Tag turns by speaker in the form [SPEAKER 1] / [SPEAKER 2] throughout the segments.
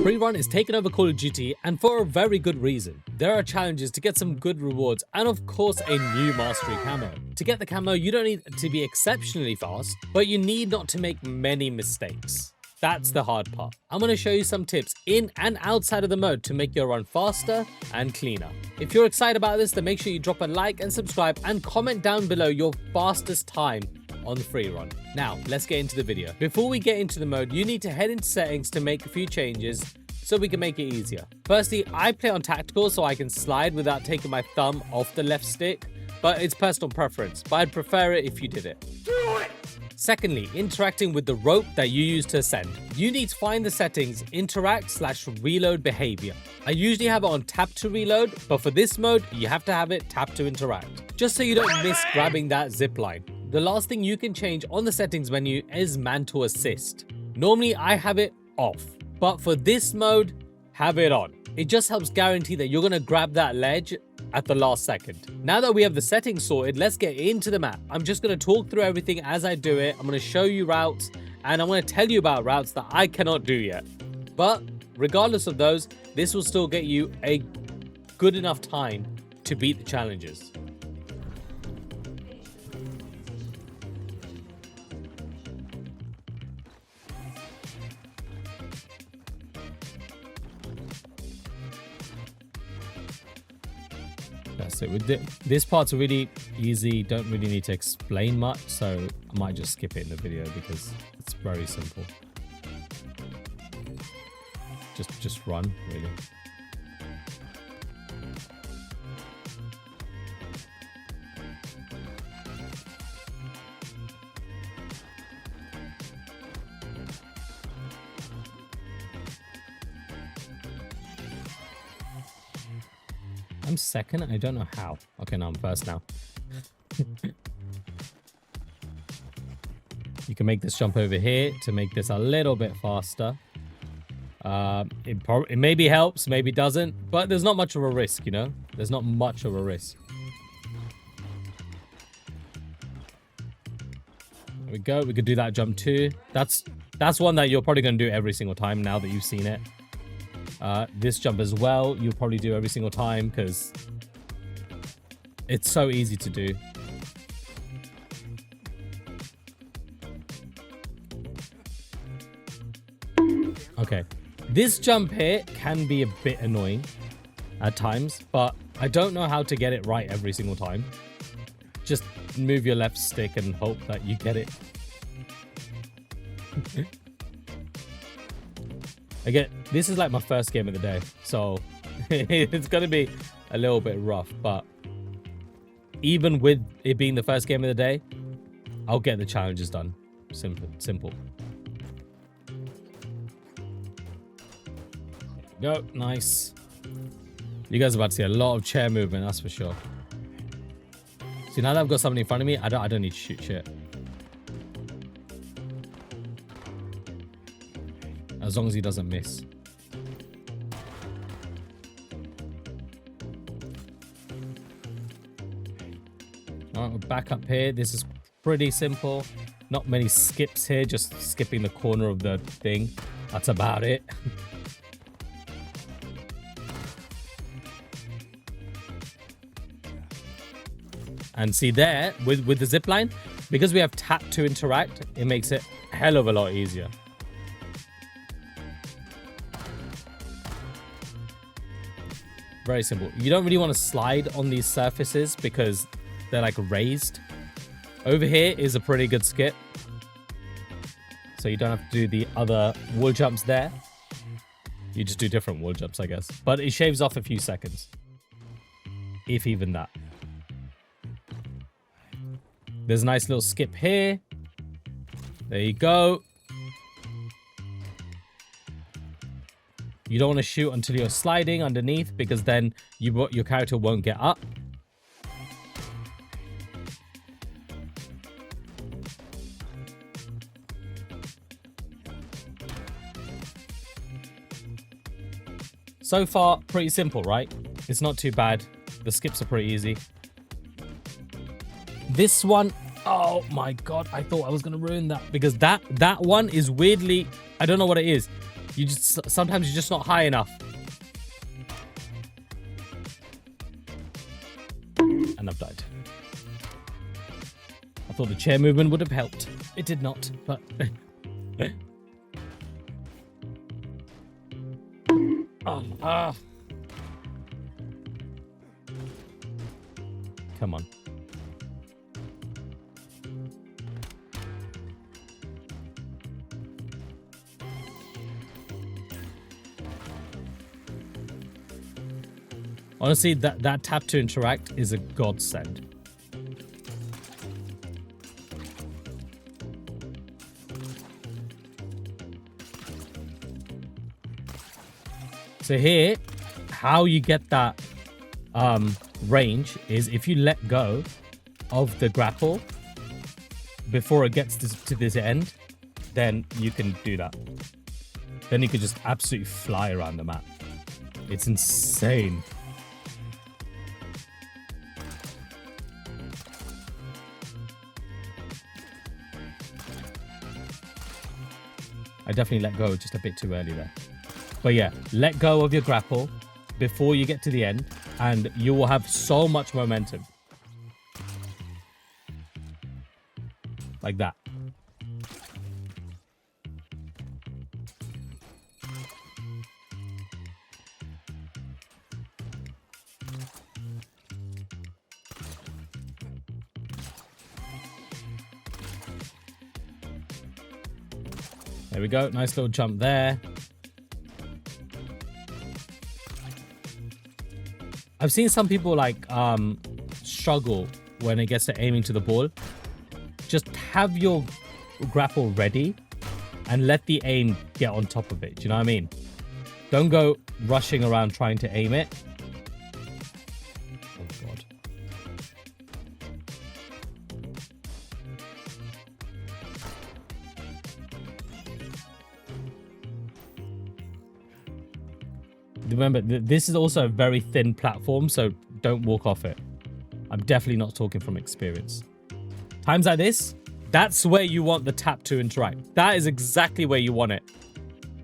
[SPEAKER 1] Freerun is taking over Call of Duty, and for a very good reason. There are challenges to get some good rewards, and of course a new Mastery Camo. To get the camo, you don't need to be exceptionally fast, but you need not to make many mistakes. That's the hard part. I'm going to show you some tips in and outside of the mode to make your run faster and cleaner. If you're excited about this, then make sure you drop a like and subscribe and comment down below your fastest time on the Freerun. Now, let's get into the video. Before we get into the mode, you need to head into settings to make a few changes so we can make it easier. Firstly, I play on tactical so I can slide without taking my thumb off the left stick, but it's personal preference, but I'd prefer it if you did it. Do it! Secondly, interacting with the rope that you use to ascend. You need to find the settings interact/reload behavior. I usually have it on tap to reload, but for this mode, you have to have it tap to interact, just so you don't miss grabbing that zip line. The last thing you can change on the settings menu is man to assist. Normally I have it off, but for this mode, have it on. It just helps guarantee that you're gonna grab that ledge at the last second. Now that we have the settings sorted, let's get into the map. I'm just gonna talk through everything as I do it. I'm gonna show you routes, and I'm gonna tell you about routes that I cannot do yet. But regardless of those, this will still get you a good enough time to beat the challenges. That's it. With this part's really easy, don't really need to explain much, so I might just skip it in the video because it's very simple. Just run, really. I'm second, I don't know how. Okay, no, I'm first now. You can make this jump over here to make this a little bit faster. It maybe helps, maybe doesn't, but there's not much of a risk, you know? There's not much of a risk. There we go, we could do that jump too. That's one that you're probably going to do every single time now that you've seen it. This jump as well, you'll probably do every single time because it's so easy to do. Okay, this jump here can be a bit annoying at times, but I don't know how to get it right every single time. Just move your left stick and hope that you get it. Again, this is like my first game of the day, so it's going to be a little bit rough, but even with it being the first game of the day, I'll get the challenges done. Simple. Go, nice. You guys are about to see a lot of chair movement, that's for sure. See, now that I've got somebody in front of me, I don't need to shoot shit. As long as he doesn't miss. Alright, we're back up here. This is pretty simple. Not many skips here, just skipping the corner of the thing. That's about it. And see there, with the zip line, because we have tap to interact, it makes it a hell of a lot easier. Very simple. You don't really want to slide on these surfaces because they're like raised. Over here is a pretty good skip, so you don't have to do the other wall jumps there. You just do different wall jumps, I guess, but it shaves off a few seconds, if even that. There's a nice little skip here. There you go. You don't want to shoot until you're sliding underneath because then your character won't get up. So far, pretty simple, right? It's not too bad. The skips are pretty easy. This one, oh my god, I thought I was going to ruin that because that one is weirdly, I don't know what it is. Sometimes you're just not high enough. And I've died. I thought the chair movement would have helped. It did not, but... Come on. Honestly, that tap to interact is a godsend. So here, how you get that range is if you let go of the grapple before it gets to this end, then you can do that. Then you can just absolutely fly around the map. It's insane. I definitely let go just a bit too early there. But yeah, let go of your grapple before you get to the end, and you will have so much momentum. Like that. There we go. Nice little jump there. I've seen some people like struggle when it gets to aiming to the ball. Just have your grapple ready and let the aim get on top of it. Do you know what I mean? Don't go rushing around trying to aim it. Oh god. Remember, this is also a very thin platform, so don't walk off it. I'm definitely not talking from experience. Times like this, that's where you want the tap to interact. That is exactly where you want it.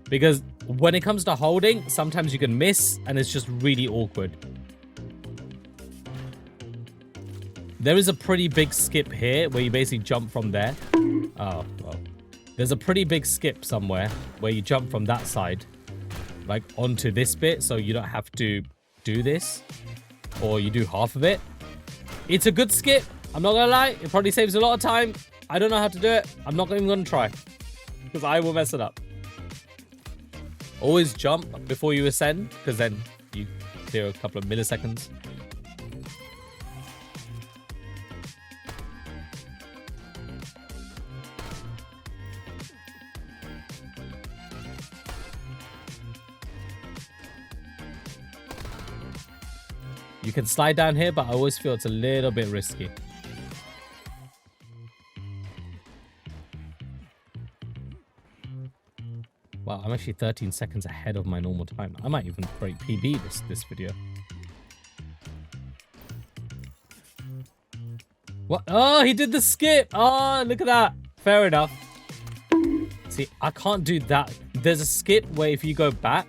[SPEAKER 1] Because when it comes to holding, sometimes you can miss, and it's just really awkward. There is a pretty big skip here, where you basically jump from there. Oh, well. There's a pretty big skip somewhere, where you jump from that side. Like onto this bit, so you don't have to do this, or you do half of it. It's a good skip, I'm not gonna lie. It probably saves a lot of time. I don't know how to do it. I'm not even gonna try, because I will mess it up. Always jump before you ascend, because then you clear a couple of milliseconds. You can slide down here, but I always feel it's a little bit risky. Wow, I'm actually 13 seconds ahead of my normal time. I might even break PB this video. What? Oh, he did the skip. Oh, look at that. Fair enough. See, I can't do that. There's a skip where if you go back...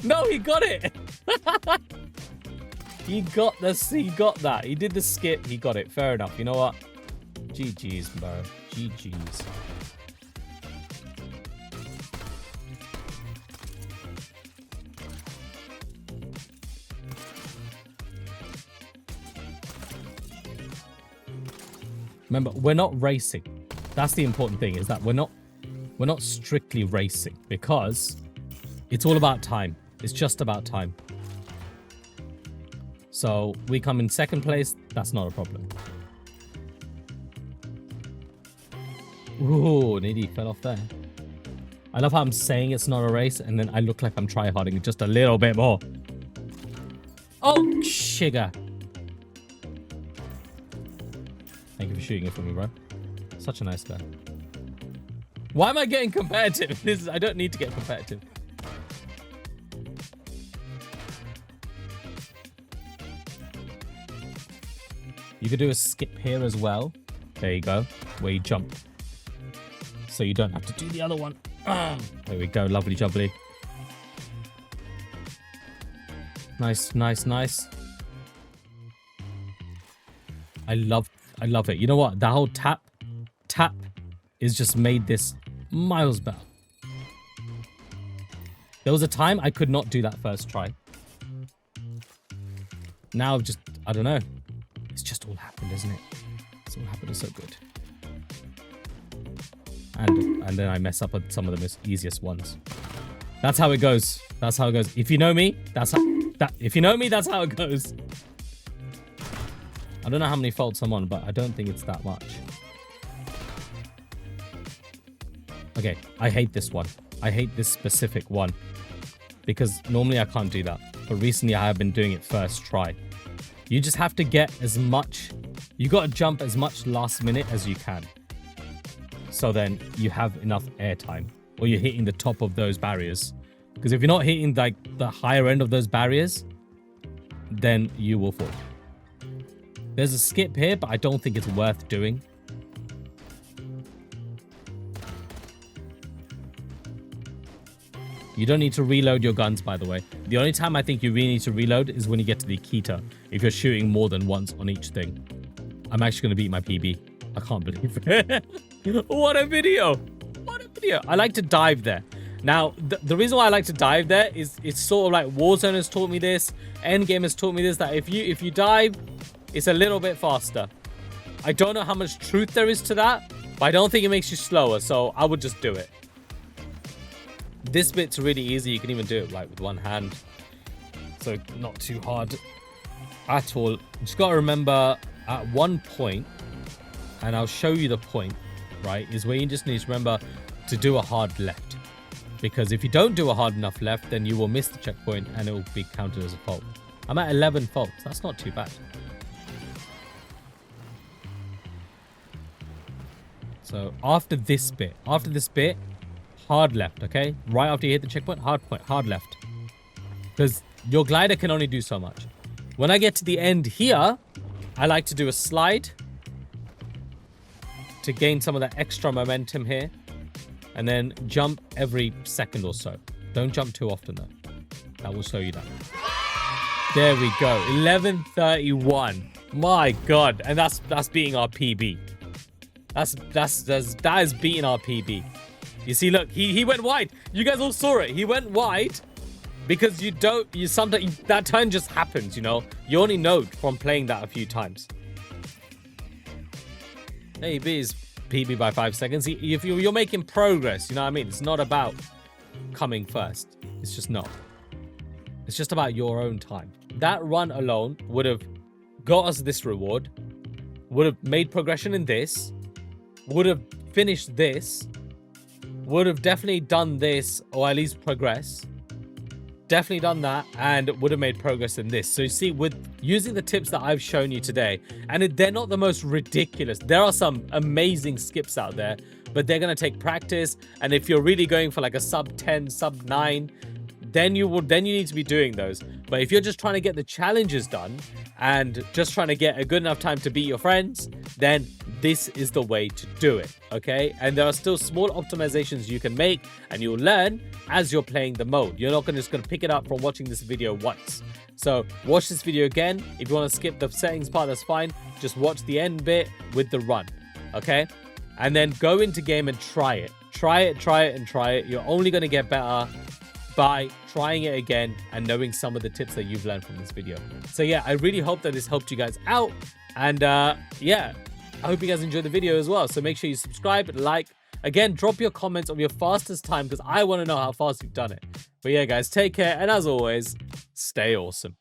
[SPEAKER 1] No, he got it. He got this. He got that. He did the skip. He got it. Fair enough. You know what? GG's, bro. GG's. Remember, we're not racing. That's the important thing, is that we're not strictly racing, because it's all about time. It's just about time. So we come in second place, that's not a problem. Ooh, nearly fell off there. I love how I'm saying it's not a race, and then I look like I'm tryharding just a little bit more. Oh, sugar. Thank you for shooting it for me, bro. Such a nice guy. Why am I getting competitive? I don't need to get competitive. You could do a skip here as well. There you go, where you jump. So you don't have to do the other one. There we go, lovely jubbly. Nice, nice, nice. I love it. You know what? That whole tap is just made this miles better. There was a time I could not do that first try. Now just, I don't know. It's just all happened, isn't it? It's all happened. It's so good. And then I mess up at some of the most easiest ones. That's how it goes. That's how it goes. If you know me, that's how it goes. I don't know how many faults I'm on, but I don't think it's that much. Okay, I hate this one. I hate this specific one. Because normally I can't do that. But recently I have been doing it first try. You just have to get as much... You got to jump as much last minute as you can. So then you have enough air time. Or you're hitting the top of those barriers. Because if you're not hitting like the higher end of those barriers, then you will fall. There's a skip here, but I don't think it's worth doing. You don't need to reload your guns, by the way. The only time I think you really need to reload is when you get to the Kita. If you're shooting more than once on each thing. I'm actually going to beat my PB. I can't believe it. What a video. What a video. I like to dive there. Now, the reason why I like to dive there is it's sort of like Warzone has taught me this. Endgame has taught me this, that if you dive, it's a little bit faster. I don't know how much truth there is to that, but I don't think it makes you slower. So I would just do it. This bit's really easy. You can even do it like with one hand. So not too hard at all. Just got to remember at one point, and I'll show you the point, right, is where you just need to remember to do a hard left. Because if you don't do a hard enough left, then you will miss the checkpoint and it will be counted as a fault. I'm at 11 faults. That's not too bad. So after this bit, hard left, okay? Right after you hit the checkpoint, hard left. Because your glider can only do so much. When I get to the end here, I like to do a slide to gain some of that extra momentum here. And then jump every second or so. Don't jump too often though. That will slow you down. There we go. 11:31. My God. And that's beating our PB. That is beating our PB. You see, look, he went wide. You guys all saw it. He went wide because you sometimes, that turn just happens, you know. You only know from playing that a few times. There he beats PB by 5 seconds. If you're making progress, you know what I mean? It's not about coming first. It's just not. It's just about your own time. That run alone would have got us this reward, would have made progression in this, would have finished this, would have definitely done this, or at least progress. Definitely done that, and would have made progress in this. So you see, with using the tips that I've shown you today, and they're not the most ridiculous. There are some amazing skips out there, but they're going to take practice. And if you're really going for like a sub 10, sub 9, then you need to be doing those. But if you're just trying to get the challenges done and just trying to get a good enough time to beat your friends, then this is the way to do it, okay? And there are still small optimizations you can make, and you'll learn as you're playing the mode. You're not just going to pick it up from watching this video once. So watch this video again. If you want to skip the settings part, that's fine. Just watch the end bit with the run, okay? And then go into game and try it. Try it. You're only going to get better by trying it again and knowing some of the tips that you've learned from this video. So yeah, I really hope that this helped you guys out. And yeah, I hope you guys enjoyed the video as well. So make sure you subscribe, like. Again, drop your comments of your fastest time because I want to know how fast you've done it. But yeah, guys, take care. And as always, stay awesome.